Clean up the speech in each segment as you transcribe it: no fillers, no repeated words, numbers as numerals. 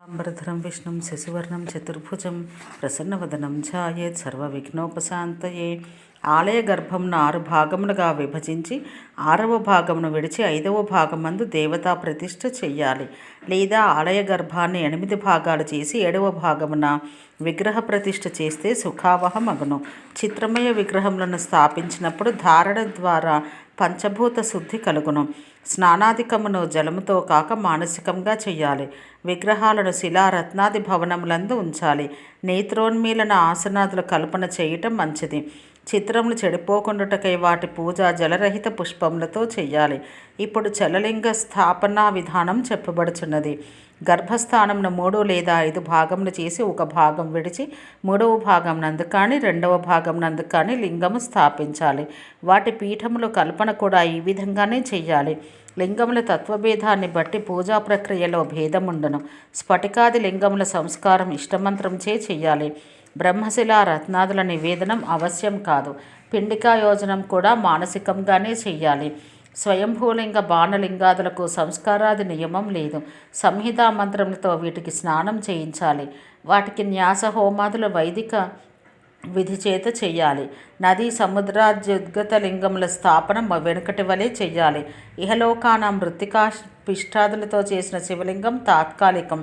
అంబరధరం విష్ణుం శశివర్ణం చతుర్భుజం ప్రసన్నవదనం ఛాయేత్ సర్వవిఘ్నోపశాంతయే. ఆలయ గర్భంను 6 భాగములుగా విభజించి 6వ భాగమును విడిచి 5వ భాగమందు దేవతా ప్రతిష్ఠ చెయ్యాలి. లేదా ఆలయ గర్భాన్ని 8 భాగాలు చేసి 7వ భాగమున విగ్రహ ప్రతిష్ఠ చేస్తే సుఖావహమగును. చిత్రమయ విగ్రహములను స్థాపించినప్పుడు ధారణ ద్వారా పంచభూత శుద్ధి కలుగును. స్నానాధికమును జలముతో కాక మానసికంగా చెయ్యాలి. విగ్రహాలను శిలారత్నాది భవనములందు ఉంచాలి. నేత్రోన్మీలన ఆసనాదుల కల్పన చేయటం మంచిది. చిత్రములు చెడిపోకుండాటకై వాటి పూజ జలరహిత పుష్పములతో చెయ్యాలి. ఇప్పుడు చలలింగ స్థాపనా విధానం చెప్పబడుచున్నది. గర్భస్థానంను 3 లేదా 5 భాగములు చేసి 1 భాగం విడిచి 3వ భాగం నందు కానీ 2వ భాగం నందు కానీ లింగము స్థాపించాలి. వాటి పీఠములు కల్పన కూడా ఈ విధంగానే చెయ్యాలి. లింగముల తత్వభేదాన్ని బట్టి పూజా ప్రక్రియలో భేదముండను. స్ఫటికాది లింగముల సంస్కారం ఇష్టమంత్రంచే చెయ్యాలి. బ్రహ్మశిలా రత్నాదుల నివేదనం అవశ్యం కాదు. పిండికా యోజనం కూడా మానసికంగానే చెయ్యాలి. స్వయంభూలింగ బాణలింగాదులకు సంస్కారాది నియమం లేదు. సంహితా మంత్రములతో వీటికి స్నానం చేయించాలి. వాటికి న్యాస హోమాదుల వైదిక విధి చేత చెయ్యాలి. నదీ సముద్రాద్యుద్గత లింగముల స్థాపన వెనుకటి వలె చెయ్యాలి. ఇహలోకాన మృత్తికా పిష్టాదులతో చేసిన శివలింగం తాత్కాలికం.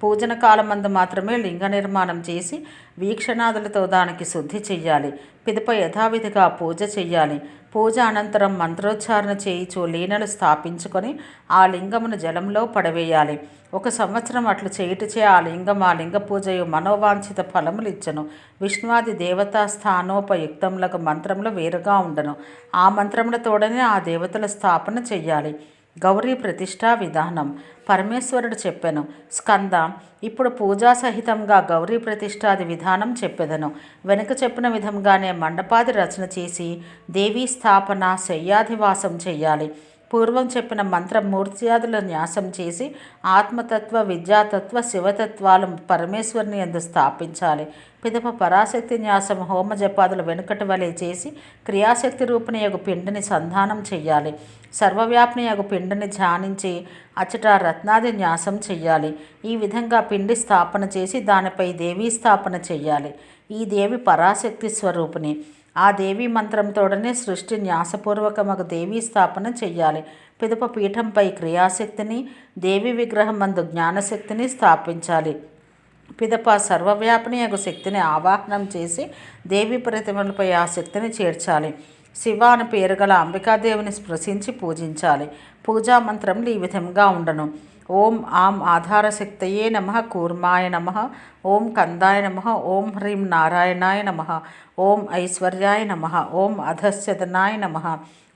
పూజన కాలమందు మాత్రమే లింగ నిర్మాణం చేసి వీక్షణాదులతో దానికి శుద్ధి చెయ్యాలి. పిదప యథావిధిగా పూజ చెయ్యాలి. పూజ అనంతరం మంత్రోచ్చారణ చేయిచు లీనలు స్థాపించుకొని ఆ లింగమును జలంలో పడవేయాలి. 1 సంవత్సరం అట్లు చేయుటచే ఆ లింగ పూజయు మనోవాంఛిత ఫలములు ఇచ్చను. విష్ణువాది దేవతా స్థానోపయుక్తములకు మంత్రములు వేరుగా ఉండను. ఆ మంత్రములతోడనే ఆ దేవతల స్థాపన చెయ్యాలి. గౌరీ ప్రతిష్టా విధానం పరమేశ్వరుడు చెప్పెను. స్కంద ఇప్పుడు పూజా సహితంగా గౌరీ ప్రతిష్టాది విధానం చెప్పెదను. వెనుక చెప్పిన విధంగానే మండపాది రచన చేసి దేవీ స్థాపన శయ్యాధివాసం చెయ్యాలి. పూర్వం చెప్పిన మంత్రమూర్త్యాదుల న్యాసం చేసి ఆత్మతత్వ విద్యాతత్వ శివతత్వాలు పరమేశ్వరుని యందు స్థాపించాలి. పిదప పరాశక్తి న్యాసం హోమ జపాదులు వెనుకటి వలె చేసి క్రియాశక్తి రూపిణి యగు పిండిని సంధానం చెయ్యాలి. సర్వవ్యాపిని యగు పిండిని ధ్యానించి అచట రత్నాది న్యాసం చెయ్యాలి. ఈ విధంగా పిండి స్థాపన చేసి దానిపై దేవీ స్థాపన చెయ్యాలి. ఈ దేవి పరాశక్తి స్వరూపిణి. ఆ దేవీ మంత్రంతోడనే సృష్టి న్యాసపూర్వకమగు దేవీ స్థాపన చెయ్యాలి. పిదప పీఠంపై క్రియాశక్తిని దేవి విగ్రహం మందు జ్ఞానశక్తిని స్థాపించాలి. పిదప సర్వవ్యాపిని యగు శక్తిని ఆవాహనం చేసి దేవి ప్రతిమలపై ఆ శక్తిని చేర్చాలి. శివ అని పేరు గల అంబికాదేవిని స్పృశించి పూజించాలి. పూజా మంత్రములు ఈ విధంగా ఉండను. ఓం ఆం ఆధారశక్తయే నమః కూర్మాయ నమః. ఓం కందాయ నమః. ఓం హ్రీం నారాయణాయ నమః. ఓం ఐశ్వర్యాయ నమః. ఓం అధశ్చదనాయ నమః.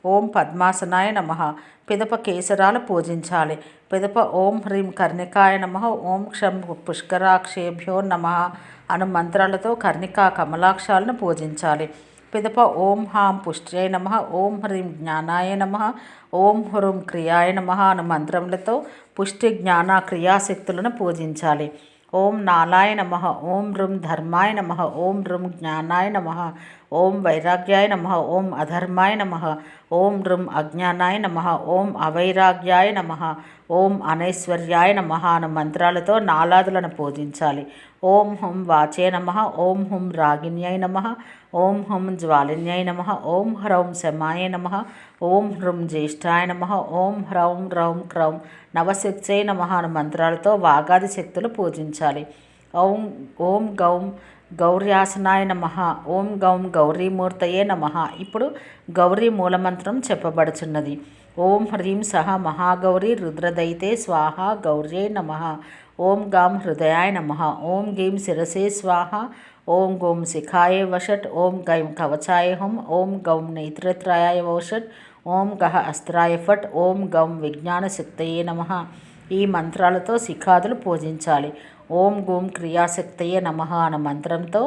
ఓం పద్మాసనాయ నమః. పిదప కేసరాలు పూజించాలి. పిదప ఓం హ్రీం కర్ణికాయ నమః. ఓం క్షం పుష్కరాక్షేభ్యో నమః అను మంత్రాలతో కర్ణికా కమలాక్షాలను పూజించాలి. పిదప ఓం హాం పుష్ట్యై నమః. ఓం హ్రీం జ్ఞానాయ నమః. ఓం హ్రూం క్రియాయ నమః అను మంత్రములతో పుష్టి జ్ఞాన క్రియాశక్తులను పూజించాలి. ఓం నాలాయ నమః. ఓం రుం ధర్మాయ నమః. ఓం రుం జ్ఞానాయ నమః. ఓం వైరాగ్యాయ నమః. ఓం అధర్మాయ నమః. ఓం రుం అజ్ఞానాయ నమః. ఓం అవైరాగ్యాయ నమః. ఓం అనైశ్వర్యాయ నమః అను మంత్రాలతో నాలాదులను పూజించాలి. ఓం హుం వాచే నమః. ఓం హుం రాగిణ్యై నమః. ఓం హుం జ్వాలిన్యై నమః. ఓం హ్రౌం శమాయ నమః. ఓం హ్రుం జ్యేష్ఠాయ నమః. ఓం హ్రౌం రౌం క్రౌం నవశక్త్యై నమః అను మంత్రాలతో వాగాది శక్తులు పూజించాలి. ఓం ఓం గౌం గౌర్యాసనాయ నమః. ఓం గౌం గౌరీమూర్తయే నమః. ఇప్పుడు గౌరీ మూలమంత్రం చెప్పబడుచున్నది. ఓం హ్రీం సహ మహాగౌరీ రుద్రదయితే స్వాహ గౌర్యై నమః. ఓం గాం హృదయాయ నమః. ఓం గీం శిరసే స్వాహ. ఓం గోం శిఖాయ వషట్. ఓం గైం కవచాయ హుం. ఓం గౌం నేత్రత్రయాయ వౌషట్. ఓం గహ అస్త్రాయ ఫట్. ఓం గౌం విజ్ఞానశక్తయే నమః. ఈ మంత్రాలతో శిఖాదులు పూజించాలి. ఓం గూం క్రియాశక్తయే నమః అన్న మంత్రంతో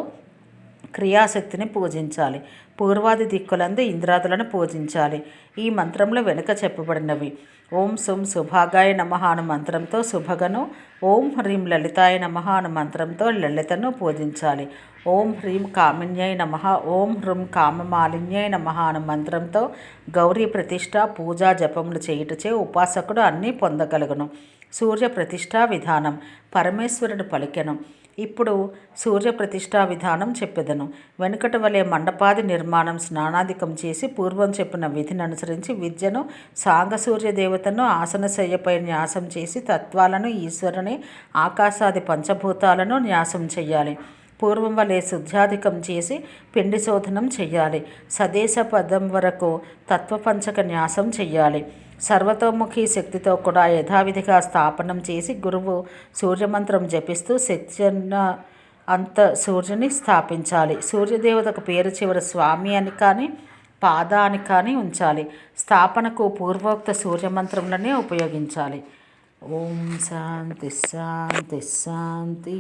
క్రియాశక్తిని పూజించాలి. పూర్వాది దిక్కులందు ఇంద్రాదులను పూజించాలి. ఈ మంత్రంలో వెనుక చెప్పబడినవి. ఓం సుం సుభాగాయ నమః అను మంత్రంతో శుభగను. ఓం హ్రీం లలితాయ నమః అను మంత్రంతో లలితను పూజించాలి. ఓం హ్రీం కామిన్యై నమః. ఓం హ్రుం కామమాలిన్యై నమః అను మంత్రంతో గౌరీ ప్రతిష్ట పూజా జపములు చేయుటచే ఉపాసకుడు అన్నీ పొందగలుగును. సూర్య ప్రతిష్ఠా విధానం. పరమేశ్వరుడు పలికెను, ఇప్పుడు సూర్య ప్రతిష్ఠా విధానం చెప్పెదను. వెనుకటి వలె మండపాది నిర్మాణం స్నానాధికం చేసి పూర్వం చెప్పిన విధిని అనుసరించి విద్యను సాంగసూర్య దేవతను ఆసనశయ్యపై న్యాసం చేసి తత్వాలను ఈశ్వరుని ఆకాశాది పంచభూతాలను న్యాసం చెయ్యాలి. పూర్వం వలె శుద్ధ్యాధికం చేసి పిండి శోధనం చెయ్యాలి. సదేశ పదం వరకు తత్వపంచక న్యాసం చెయ్యాలి. సర్వతోముఖి శక్తితో కూడా యథావిధిగా స్థాపనం చేసి గురువు సూర్యమంత్రం జపిస్తూ శక్తి అంత సూర్యుని స్థాపించాలి. సూర్యదేవతకు పేరు చివర స్వామి అని కానీ పాద అని కానీ ఉంచాలి. స్థాపనకు పూర్వోక్త సూర్యమంత్రంలోనే ఉపయోగించాలి. ఓం శాంతి శాంతి శాంతి.